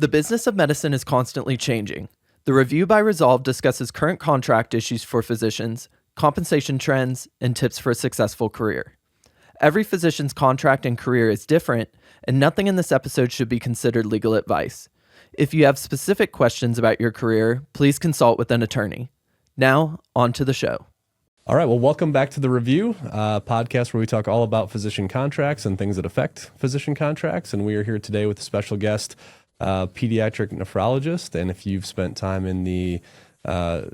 The business of medicine is constantly changing. The review by Resolve discusses current contract issues for physicians, compensation trends, and tips for a successful career. Every physician's contract and career is different, and nothing in this episode should be considered legal advice. If you have specific questions about your career, please consult with an attorney. Now, on to the show. All right, well, welcome back to The Review, podcast where we talk all about physician contracts and things that affect physician contracts. And we are here today with a special guest, pediatric nephrologist. And if you've spent time in the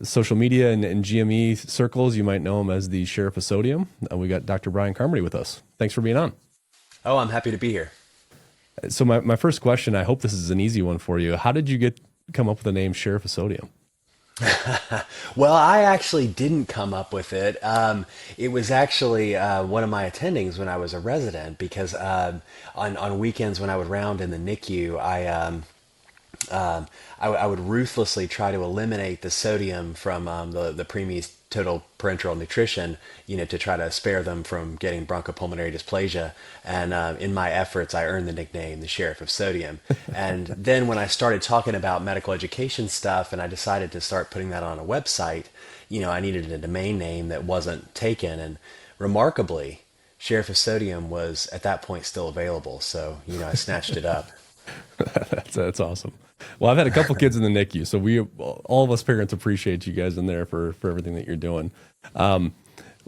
social media and GME circles, you might know him as the Sheriff of Sodium. We got Dr. Brian Carmody with us. Thanks for being on. Oh, I'm happy to be here. So my first question, I hope this is an easy one for you. How did you come up with the name Sheriff of Sodium? Well, I actually didn't come up with it. It was actually one of my attendings when I was a resident, because on weekends when I would round in the NICU, I would ruthlessly try to eliminate the sodium from the preemies' total parenteral nutrition, to try to spare them from getting bronchopulmonary dysplasia. And in my efforts, I earned the nickname the Sheriff of Sodium. And then when I started talking about medical education stuff and I decided to start putting that on a website, I needed a domain name that wasn't taken. And remarkably, Sheriff of Sodium was at that point still available. So, I snatched it up. That's awesome. Well, I've had a couple kids in the NICU, so all of us parents appreciate you guys in there for everything that you're doing.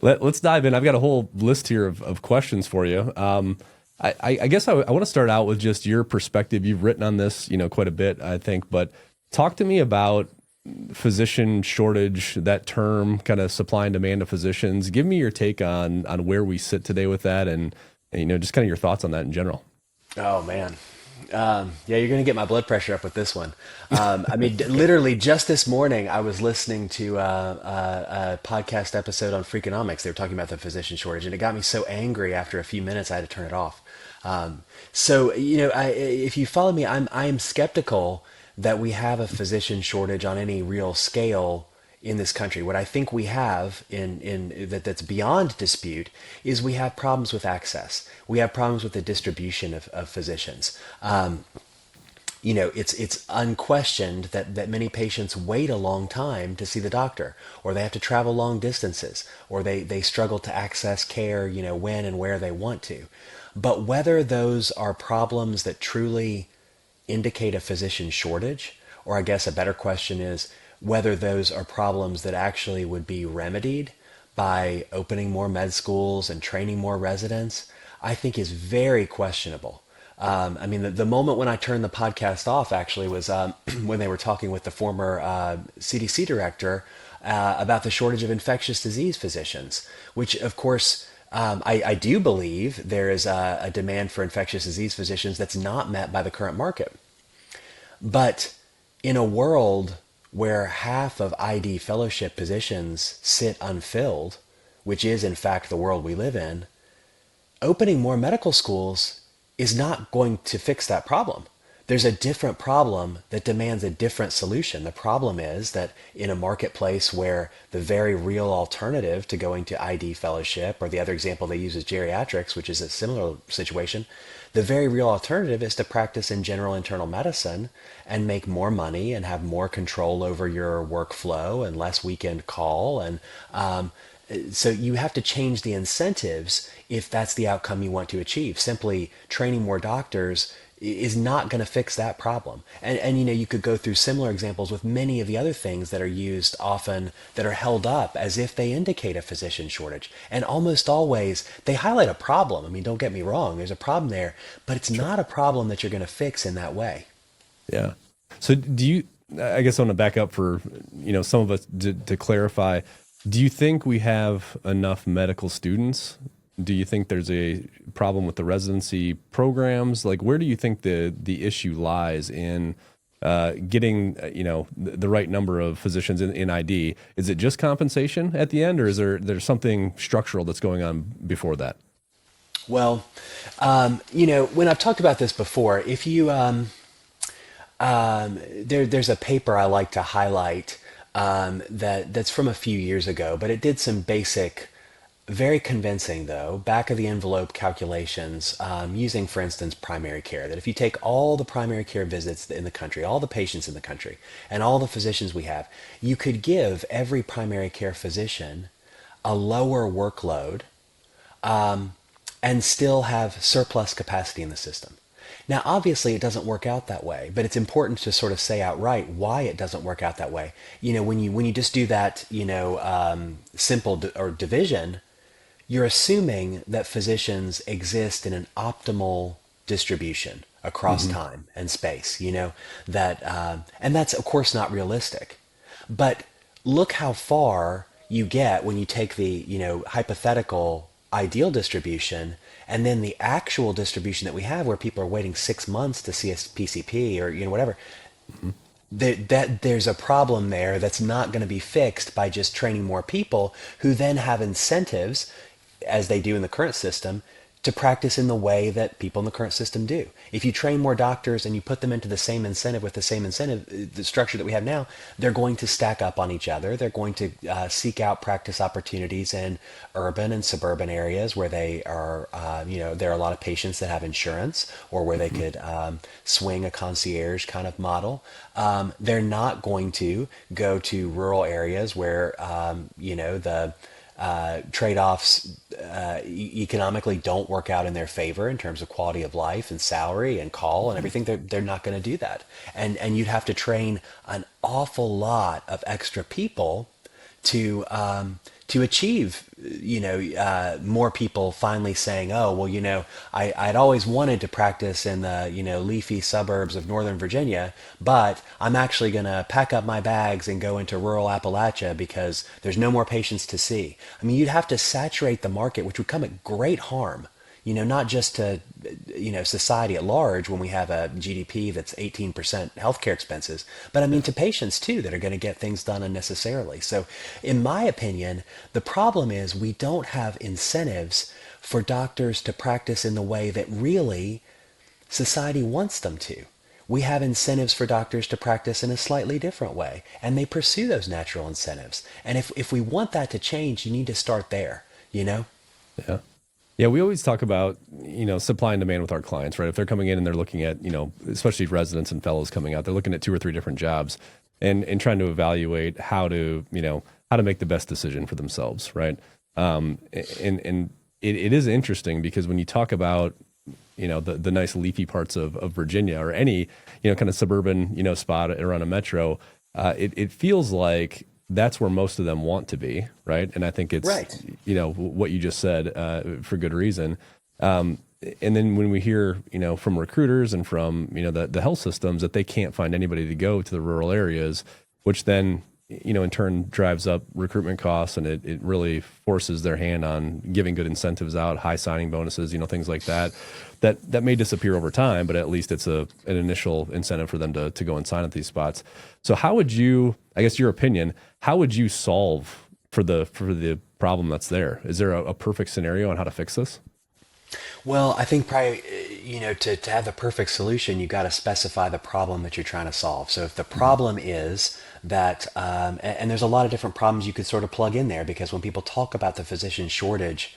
Let's dive in. I've got a whole list here of questions for you. I guess I want to start out with just your perspective. You've written on this, quite a bit, I think, but talk to me about physician shortage, that term, kind of supply and demand of physicians. Give me your take on where we sit today with that, and just kind of your thoughts on that in general. Oh, man. Yeah, you're going to get my blood pressure up with this one. Literally just this morning, I was listening to a podcast episode on Freakonomics. They were talking about the physician shortage, and it got me so angry after a few minutes, I had to turn it off. If you follow me, I am skeptical that we have a physician shortage on any real scale in this country. What I think we have that's beyond dispute is we have problems with access. We have problems with the distribution of physicians. It's unquestioned that many patients wait a long time to see the doctor, or they have to travel long distances, or they struggle to access care, when and where they want to. But whether those are problems that truly indicate a physician shortage, or I guess a better question is, whether those are problems that actually would be remedied by opening more med schools and training more residents, I think is very questionable. The moment when I turned the podcast off actually was when they were talking with the former CDC director about the shortage of infectious disease physicians, which of course I do believe there is a demand for infectious disease physicians that's not met by the current market. But in a world where half of ID fellowship positions sit unfilled, which is in fact the world we live in, opening more medical schools is not going to fix that problem. There's a different problem that demands a different solution. The problem is that in a marketplace where the very real alternative to going to ID fellowship, or the other example they use is geriatrics, which is a similar situation, the very real alternative is to practice in general internal medicine and make more money and have more control over your workflow and less weekend call. And so you have to change the incentives if that's the outcome you want to achieve. Simply training more doctors is not going to fix that problem. And you could go through similar examples with many of the other things that are used often that are held up as if they indicate a physician shortage. And almost always they highlight a problem. Don't get me wrong, there's a problem there, but it's not a problem that you're going to fix in that way. Yeah. So I guess I want to back up for, some of us to clarify, do you think we have enough medical students? Do you think there's a problem with the residency programs? Like, where do you think the issue lies in getting, the right number of physicians in ID? Is it just compensation at the end, or is there's something structural that's going on before that? Well, when I've talked about this before, if you, there's a paper I like to highlight that's from a few years ago, but it did some basic very convincing, though, back of the envelope calculations, using, for instance, primary care. That if you take all the primary care visits in the country, all the patients in the country, and all the physicians we have, you could give every primary care physician a lower workload, and still have surplus capacity in the system. Now, obviously, it doesn't work out that way, but it's important to sort of say outright why it doesn't work out that way. When you just do that, simple or division, you're assuming that physicians exist in an optimal distribution across time and space. And that's of course not realistic. But look how far you get when you take the, hypothetical ideal distribution and then the actual distribution that we have where people are waiting 6 months to see a PCP or, whatever. There's a problem there that's not going to be fixed by just training more people who then have incentives, as they do in the current system, to practice in the way that people in the current system do. If you train more doctors and you put them into the same incentive with the same incentive, the structure that we have now, they're going to stack up on each other. They're going to seek out practice opportunities in urban and suburban areas where they are, there are a lot of patients that have insurance or where they could swing a concierge kind of model. They're not going to go to rural areas where, the trade-offs economically don't work out in their favor in terms of quality of life and salary and call and everything. They're not going to do that. And you'd have to train an awful lot of extra people to achieve, more people finally saying, oh, well, I'd always wanted to practice in the, leafy suburbs of Northern Virginia, but I'm actually going to pack up my bags and go into rural Appalachia because there's no more patients to see. I mean, you'd have to saturate the market, which would come at great harm, not just to, society at large when we have a GDP that's 18% healthcare expenses, but I mean to patients too that are going to get things done unnecessarily. So in my opinion, the problem is we don't have incentives for doctors to practice in the way that really society wants them to. We have incentives for doctors to practice in a slightly different way, and they pursue those natural incentives. And if we want that to change, you need to start there, Yeah. Yeah, we always talk about, supply and demand with our clients, right? If they're coming in and they're looking at, especially residents and fellows coming out, they're looking at 2 or 3 different jobs and trying to evaluate how to make the best decision for themselves, right? And it is interesting because when you talk about, the nice leafy parts of Virginia or any, kind of suburban, spot around a metro, it feels like that's where most of them want to be, right? And I think it's, Right. What you just said for good reason. And then when we hear, from recruiters and from, the health systems that they can't find anybody to go to the rural areas, which then, in turn drives up recruitment costs and it really forces their hand on giving good incentives out, high signing bonuses, things like that may disappear over time, but at least it's an initial incentive for them to go and sign at these spots. So how would you, I guess your opinion, how would you solve for the problem that's there? Is there a perfect scenario on how to fix this? Well, I think probably, to have the perfect solution, you got to specify the problem that you're trying to solve. So if the problem is that, and there's a lot of different problems you could sort of plug in there, because when people talk about the physician shortage,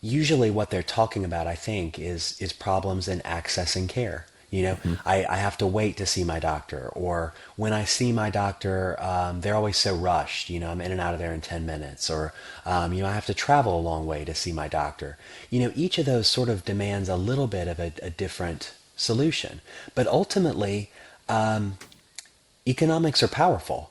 usually what they're talking about, I think, is problems in accessing care. I have to wait to see my doctor, or when I see my doctor, they're always so rushed. I'm in and out of there in 10 minutes, or I have to travel a long way to see my doctor. Each of those sort of demands a little bit of a different solution, but ultimately, economics are powerful.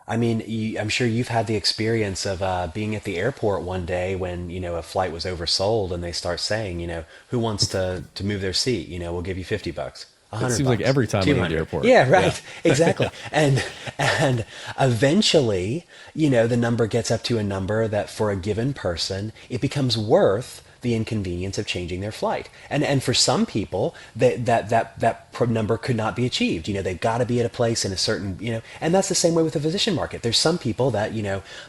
I mean, I'm sure you've had the experience of being at the airport one day when, a flight was oversold and they start saying, who wants to move their seat? We'll give you $50, $100. It seems like every time I'm at the airport. Yeah, right. Yeah. Exactly. And eventually, the number gets up to a number that for a given person, it becomes worth the inconvenience of changing their flight. And for some people, that number could not be achieved. They've got to be at a place in a certain, and that's the same way with the physician market. There's some people that,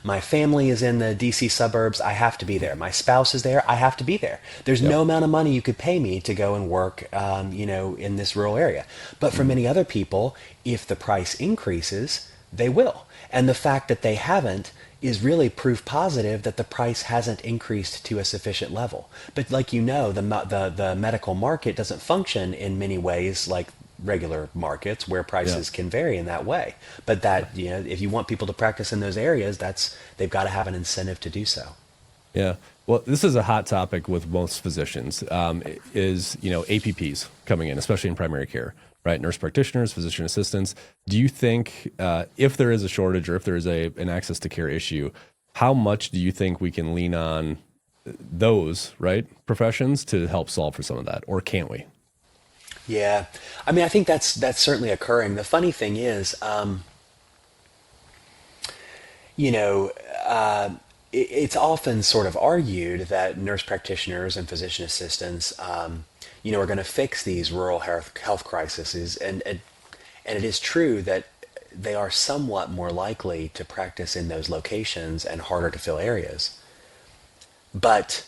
my family is in the DC suburbs, I have to be there. My spouse is there, I have to be there. There's no amount of money you could pay me to go and work, in this rural area. But for many other people, if the price increases, they will. And the fact that they haven't is really proof positive that the price hasn't increased to a sufficient level. But like the medical market doesn't function in many ways like regular markets where Yeah. prices can vary in that way. But that, if you want people to practice in those areas, they've got to have an incentive to do so. Yeah. Well, this is a hot topic with most physicians, is, APPs coming in, especially in primary care, right? Nurse practitioners, physician assistants. Do you think if there is a shortage or if there is an access to care issue, how much do you think we can lean on those, right, professions to help solve for some of that? Or can't we? Yeah. I mean, I think that's certainly occurring. The funny thing is, you know, it's often sort of argued that nurse practitioners and physician assistants, are going to fix these rural health crises, and it is true that they are somewhat more likely to practice in those locations and harder to fill areas. But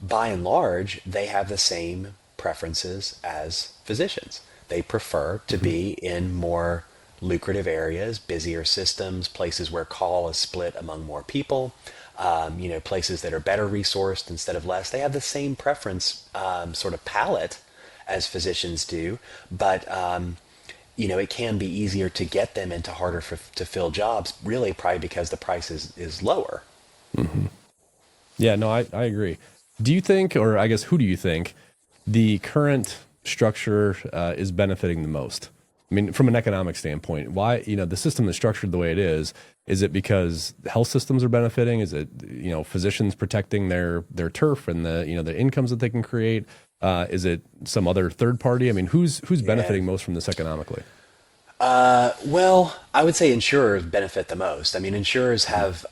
by and large, they have the same preferences as physicians. They prefer to be in more lucrative areas, busier systems, places where call is split among more people, places that are better resourced instead of less. They have the same preference sort of palette as physicians do, but it can be easier to get them into harder to fill jobs, really probably because the price is lower. Yeah, no, I agree. Do you think, or I guess, who do you think the current structure is benefiting the most? I mean, from an economic standpoint, why, the system is structured the way it is it because health systems are benefiting? Is it, physicians protecting their turf and the incomes that they can create? Is it some other third party? I mean, who's benefiting most from this economically? Well, I would say insurers benefit the most. I mean, insurers have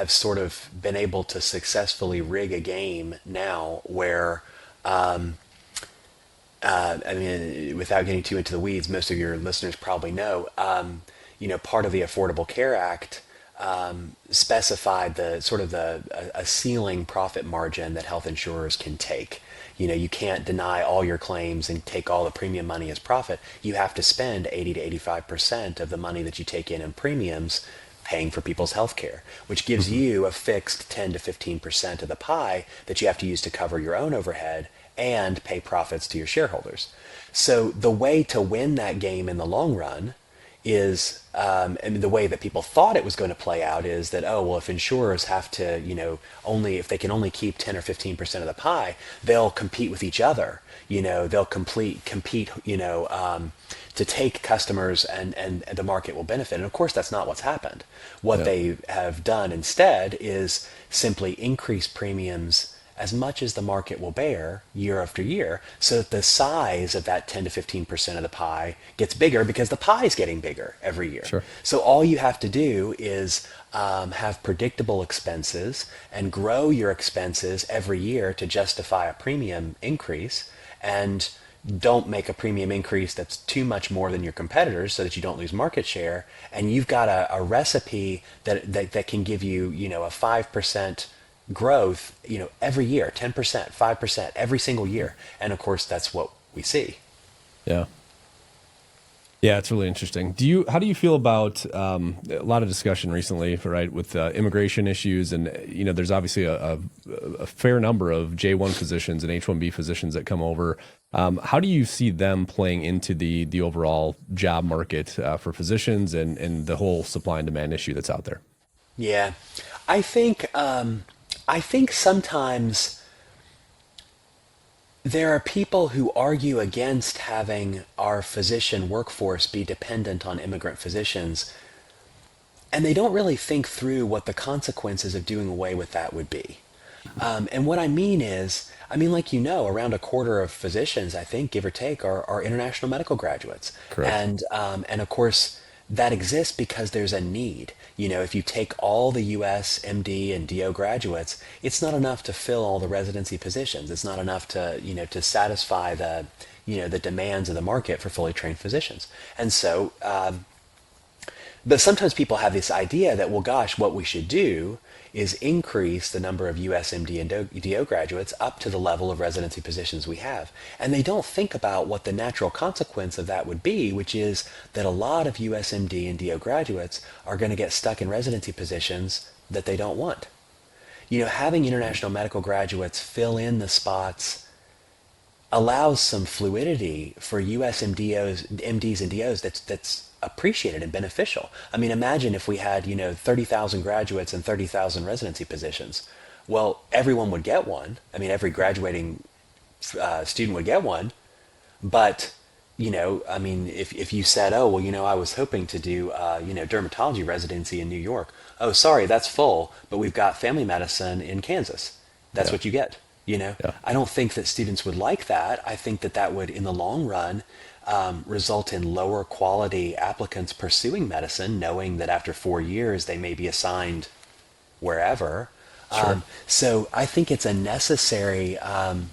sort of been able to successfully rig a game now where, without getting too into the weeds, most of your listeners probably know, part of the Affordable Care Act specified a ceiling profit margin that health insurers can take. You can't deny all your claims and take all the premium money as profit. You have to spend 80 to 85% of the money that you take in premiums paying for people's health care, which gives you a fixed 10 to 15% of the pie that you have to use to cover your own overhead and pay profits to your shareholders. So the way to win that game in the long run is, the way that people thought it was going to play out is that, oh, well, if insurers have to, if they can only keep 10 or 15% of the pie, they'll compete with each other. They'll compete, to take customers and the market will benefit. And of course, that's not what's happened. What they have done instead is simply increase premiums as much as the market will bear year after year, so that the size of that 10 to 15% of the pie gets bigger because the pie is getting bigger every year. Sure. So all you have to do is have predictable expenses and grow your expenses every year to justify a premium increase, and don't make a premium increase that's too much more than your competitors so that you don't lose market share. And you've got a recipe that can give you, a 5% growth, every year, 10%, 5%, every single year. And of course, that's what we see. Yeah. Yeah, it's really interesting. How do you feel about a lot of discussion recently, right, with immigration issues, and there's obviously a fair number of J1 physicians and H1B physicians that come over. How do you see them playing into the overall job market for physicians and the whole supply and demand issue that's out there? Yeah, I think sometimes there are people who argue against having our physician workforce be dependent on immigrant physicians, and they don't really think through what the consequences of doing away with that would be. And what I mean is, like around a quarter of physicians, I think, give or take, are international medical graduates. Correct. And of course, that exists because there's a need. If you take all the U.S. MD and DO graduates, it's not enough to fill all the residency positions. It's not enough to satisfy the demands of the market for fully trained physicians. And so But sometimes people have this idea that, well, gosh, what we should do is increase the number of USMD and DO graduates up to the level of residency positions we have. And they don't think about what the natural consequence of that would be, which is that a lot of USMD and DO graduates are going to get stuck in residency positions that they don't want. Having international medical graduates fill in the spots allows some fluidity for USMDs, MDs and DOs that's appreciated and beneficial. I mean, imagine if we had, 30,000 graduates and 30,000 residency positions. Well, everyone would get one. I mean, every graduating student would get one. But, I mean, if you said, oh, well, I was hoping to do, dermatology residency in New York. Oh, sorry, that's full, but we've got family medicine in Kansas. That's what you get. Yeah. I don't think that students would like that. I think that would, in the long run, result in lower quality applicants pursuing medicine, knowing that after 4 years they may be assigned wherever. Sure. So I think it's a necessary and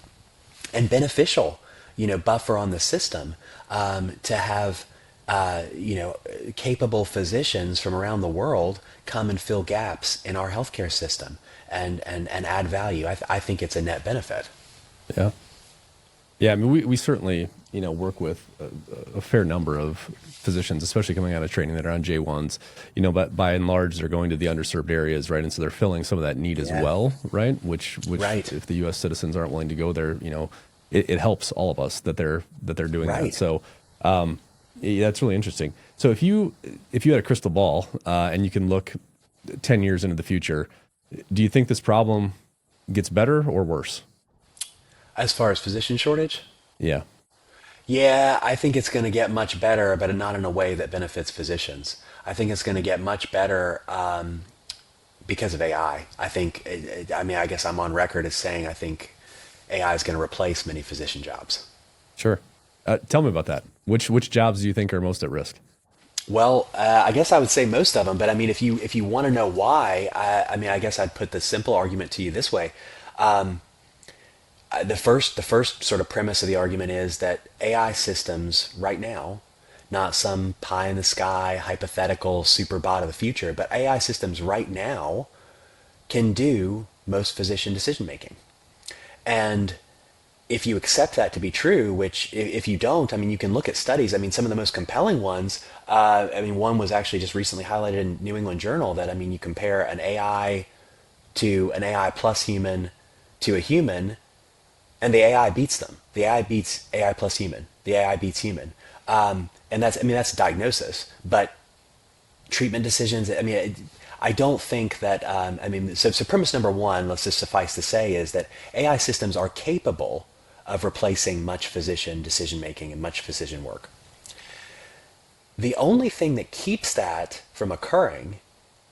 beneficial, buffer on the system to have, capable physicians from around the world come and fill gaps in our healthcare system and add value. I think it's a net benefit. Yeah. Yeah, I mean, we certainly, work with a fair number of physicians, especially coming out of training that are on J1s, but by and large, they're going to the underserved areas, right? And so they're filling some of that need as well, right? Which Right. if the U.S. citizens aren't willing to go there, it helps all of us that they're doing that. So yeah, that's really interesting. So if you had a crystal ball and you can look 10 years into the future, do you think this problem gets better or worse? As far as physician shortage? Yeah. Yeah, I think it's going to get much better, but not in a way that benefits physicians. I think it's going to get much better because of AI. I guess I'm on record as saying I think AI is going to replace many physician jobs. Sure. Tell me about that. Which jobs do you think are most at risk? Well, I guess I would say most of them, but I mean, if you want to know why, I guess I'd put the simple argument to you this way. The first sort of premise of the argument is that AI systems right now, not some pie in the sky hypothetical super bot of the future, but AI systems right now can do most physician decision making. And if you accept that to be true, which if you don't, I mean, you can look at studies. I mean, some of the most compelling ones, one was actually just recently highlighted in New England Journal that, I mean, you compare an AI to an AI plus human to a human, and the AI beats them. The AI beats AI plus human. The AI beats human. And that's a diagnosis. But treatment decisions, I don't think that, so premise number one, let's just suffice to say, is that AI systems are capable of replacing much physician decision-making and much physician work. The only thing that keeps that from occurring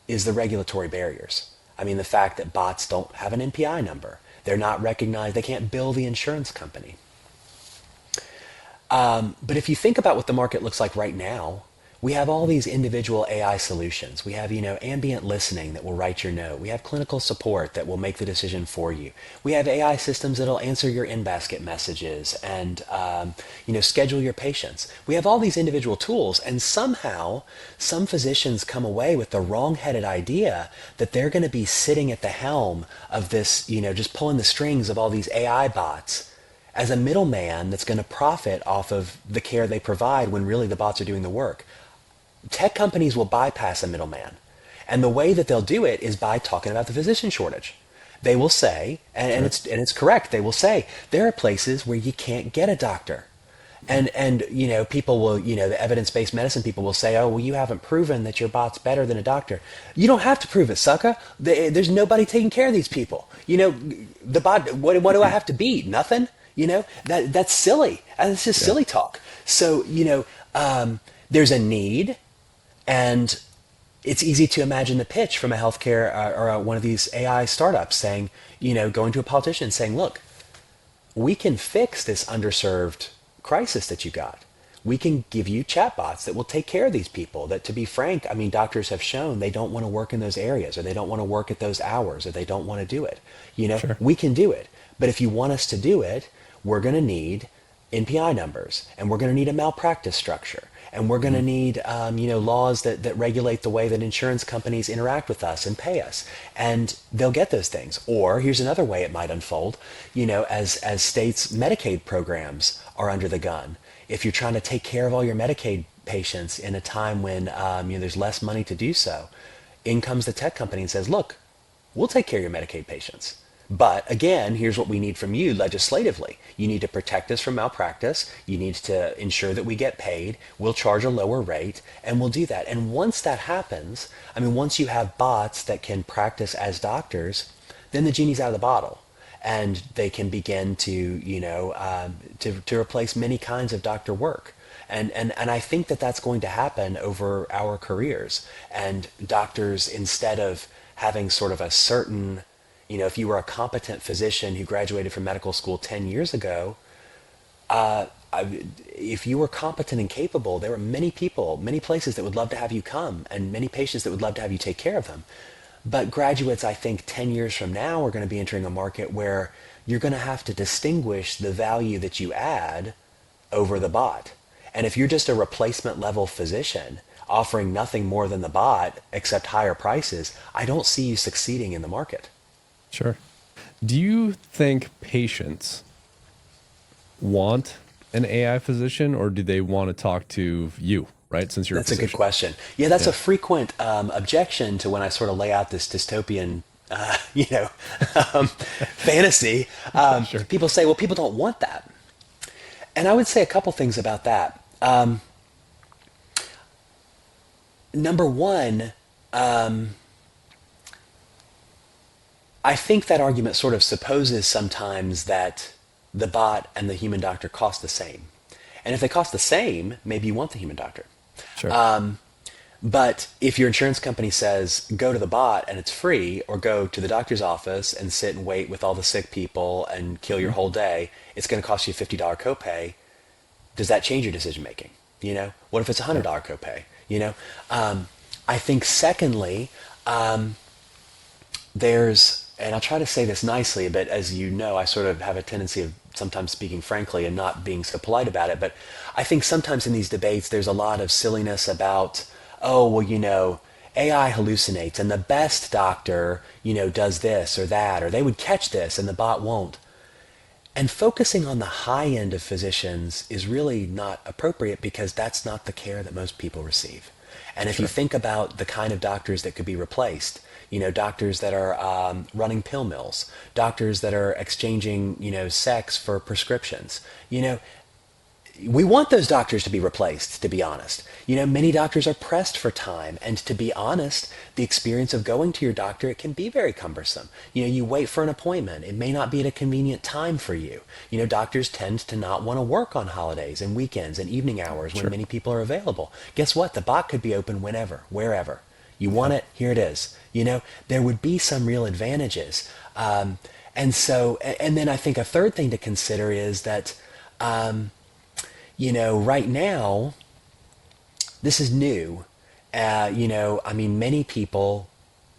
is the regulatory barriers. I mean, the fact that bots don't have an NPI number. They're not recognized. They can't bill the insurance company. But if you think about what the market looks like right now, we have all these individual AI solutions. We have, ambient listening that will write your note. We have clinical support that will make the decision for you. We have AI systems that'll answer your in-basket messages and, schedule your patients. We have all these individual tools, and somehow some physicians come away with the wrong-headed idea that they're going to be sitting at the helm of this, just pulling the strings of all these AI bots as a middleman that's going to profit off of the care they provide when really the bots are doing the work. Tech companies will bypass a middleman. And the way that they'll do it is by talking about the physician shortage. They will say, and it's correct, they will say, there are places where you can't get a doctor. And people will, the evidence-based medicine people will say, oh, well, you haven't proven that your bot's better than a doctor. You don't have to prove it, sucker. There's nobody taking care of these people. The bot, what do I have to beat? Nothing? That's silly. That's just silly talk. So, there's a need. And it's easy to imagine the pitch from a healthcare or one of these AI startups saying, going to a politician and saying, look, we can fix this underserved crisis that you got. We can give you chatbots that will take care of these people that, to be frank, doctors have shown they don't want to work in those areas, or they don't want to work at those hours, or they don't want to do it. Sure. We can do it. But if you want us to do it, we're going to need NPI numbers, and we're going to need a malpractice structure. and we're going to need laws that regulate the way that insurance companies interact with us and pay us, and they'll get those things. Or here's another way it might unfold, as states' Medicaid programs are under the gun. If you're trying to take care of all your Medicaid patients in a time when there's less money to do so, in comes the tech company and says, look, we'll take care of your Medicaid patients. But again, here's what we need from you legislatively. You need to protect us from malpractice. You need to ensure that we get paid. We'll charge a lower rate, and we'll do that. And once that happens, once you have bots that can practice as doctors, then the genie's out of the bottle, and they can begin to to replace many kinds of doctor work. And I think that that's going to happen over our careers. And doctors, instead of having sort of a certain, if you were a competent physician who graduated from medical school 10 years ago, if you were competent and capable, there were many people, many places that would love to have you come, and many patients that would love to have you take care of them. But graduates, I think 10 years from now, are going to be entering a market where you're going to have to distinguish the value that you add over the bot. And if you're just a replacement level physician offering nothing more than the bot except higher prices, I don't see you succeeding in the market. Sure. Do you think patients want an AI physician, or do they want to talk to you, right? Since you're That's a good question. Yeah, that's a frequent objection to when I sort of lay out this dystopian, fantasy. Sure. People say, well, people don't want that. And I would say a couple things about that. Number one, I think that argument sort of supposes sometimes that the bot and the human doctor cost the same. And if they cost the same, maybe you want the human doctor. Sure. But if your insurance company says, go to the bot and it's free, or go to the doctor's office and sit and wait with all the sick people and kill your whole day, it's going to cost you a $50 copay. Does that change your decision making? What if it's a $100 copay? I think secondly, there's, and I'll try to say this nicely, but as you know, I sort of have a tendency of sometimes speaking frankly and not being so polite about it. But I think sometimes in these debates, there's a lot of silliness about, oh, well, AI hallucinates and the best doctor, does this or that, or they would catch this and the bot won't. And focusing on the high end of physicians is really not appropriate, because that's not the care that most people receive. And if you think about the kind of doctors that could be replaced, doctors that are running pill mills, doctors that are exchanging, sex for prescriptions, we want those doctors to be replaced, to be honest. Many doctors are pressed for time, and to be honest, the experience of going to your doctor, it can be very cumbersome. You wait for an appointment. It may not be at a convenient time for you. Doctors tend to not want to work on holidays and weekends and evening hours when many people are available. Guess what? The bot could be open whenever, wherever. You want it, here it is. There would be some real advantages. And then I think a third thing to consider is that, right now, this is new. Many people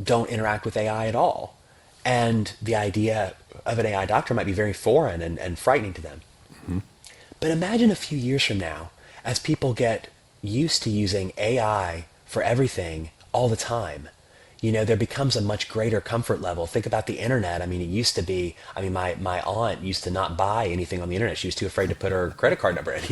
don't interact with AI at all. And the idea of an AI doctor might be very foreign and frightening to them. Mm-hmm. But imagine a few years from now, as people get used to using AI for everything all the time, there becomes a much greater comfort level. Think about the internet. It used to be, my aunt used to not buy anything on the internet. She was too afraid to put her credit card number in,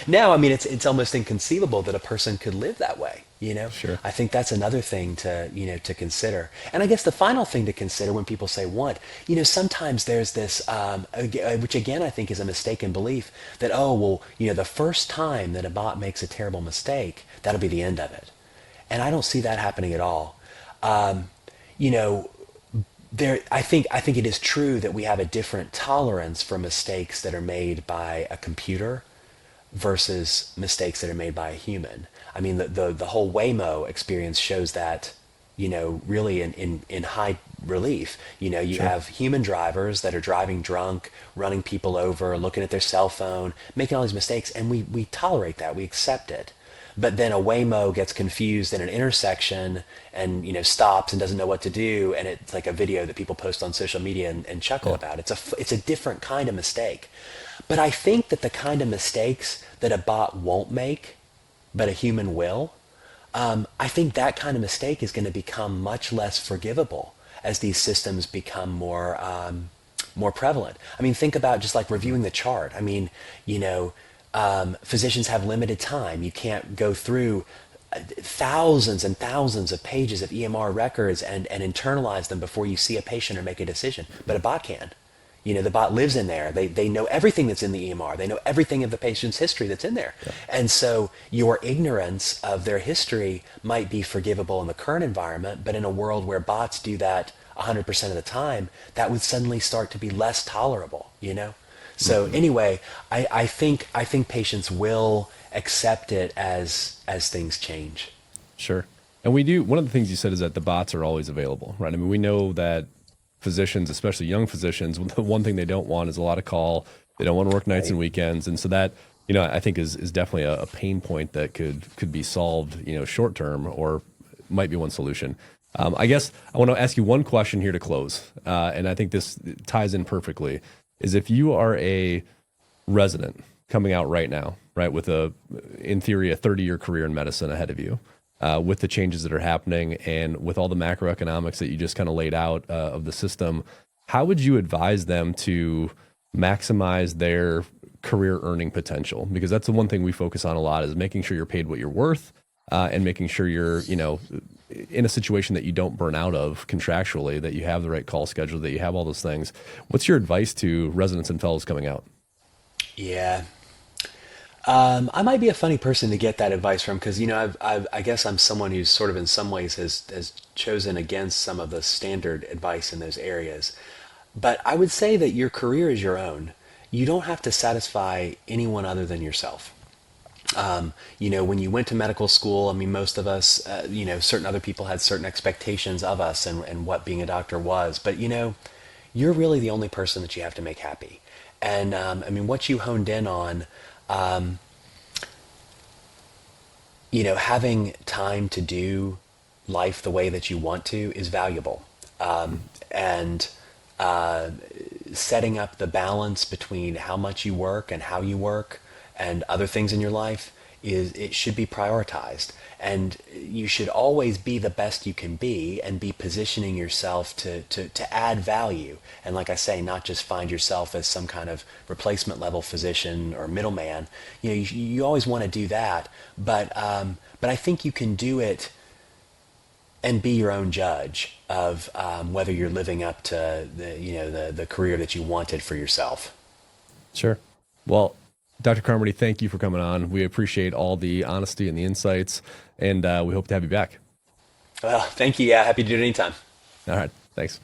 Now, it's almost inconceivable that a person could live that way, Sure. I think that's another thing to consider. And I guess the final thing to consider when people say want, sometimes there's this, which again, I think is a mistaken belief that, the first time that a bot makes a terrible mistake, that'll be the end of it. And I don't see that happening at all. I think it is true that we have a different tolerance for mistakes that are made by a computer versus mistakes that are made by a human. The whole Waymo experience shows that, really in high relief. You have human drivers that are driving drunk, running people over, looking at their cell phone, making all these mistakes, and we tolerate that, we accept it. But then a Waymo gets confused in an intersection and stops and doesn't know what to do, and it's like a video that people post on social media and chuckle about. It's a different kind of mistake. But I think that the kind of mistakes that a bot won't make but a human will, I think that kind of mistake is going to become much less forgivable as these systems become more prevalent. I mean, think about just like reviewing the chart. I mean, physicians have limited time. You can't go through thousands and thousands of pages of EMR records and internalize them before you see a patient or make a decision. But a bot can. The bot lives in there. They know everything that's in the EMR. They know everything of the patient's history that's in there. Yeah. And so your ignorance of their history might be forgivable in the current environment, but in a world where bots do that 100% of the time, that would suddenly start to be less tolerable, So anyway, I think patients will accept it as things change. Sure. And one of the things you said is that the bots are always available, right? I mean, we know that physicians, especially young physicians, the one thing they don't want is a lot of call. They don't want to work nights and weekends. And so that, I think is definitely a pain point that could be solved, short term, or might be one solution. I guess I want to ask you one question here to close. And I think this ties in perfectly, is if you are a resident coming out right now, right, with in theory, a 30-year career in medicine ahead of you, with the changes that are happening and with all the macroeconomics that you just kind of laid out of the system, how would you advise them to maximize their career earning potential? Because that's the one thing we focus on a lot, is making sure you're paid what you're worth, and making sure you're, in a situation that you don't burn out of contractually, that you have the right call schedule, that you have all those things. What's your advice to residents and fellows coming out? Yeah. I might be a funny person to get that advice from, because I guess I'm someone who's sort of in some ways has chosen against some of the standard advice in those areas. But I would say that your career is your own. You don't have to satisfy anyone other than yourself. When you went to medical school, I mean, most of us, certain other people had certain expectations of us and what being a doctor was. But you're really the only person that you have to make happy. And what you honed in on. Having time to do life the way that you want to is valuable. And setting up the balance between how much you work and how you work and other things in your life it should be prioritized. And you should always be the best you can be and be positioning yourself to add value. And like I say, not just find yourself as some kind of replacement level physician or middleman. You always want to do that, but I think you can do it and be your own judge of whether you're living up to the career that you wanted for yourself. Sure. Well, Dr. Carmody, thank you for coming on. We appreciate all the honesty and the insights, and we hope to have you back. Well, thank you. Yeah, happy to do it anytime. All right. Thanks.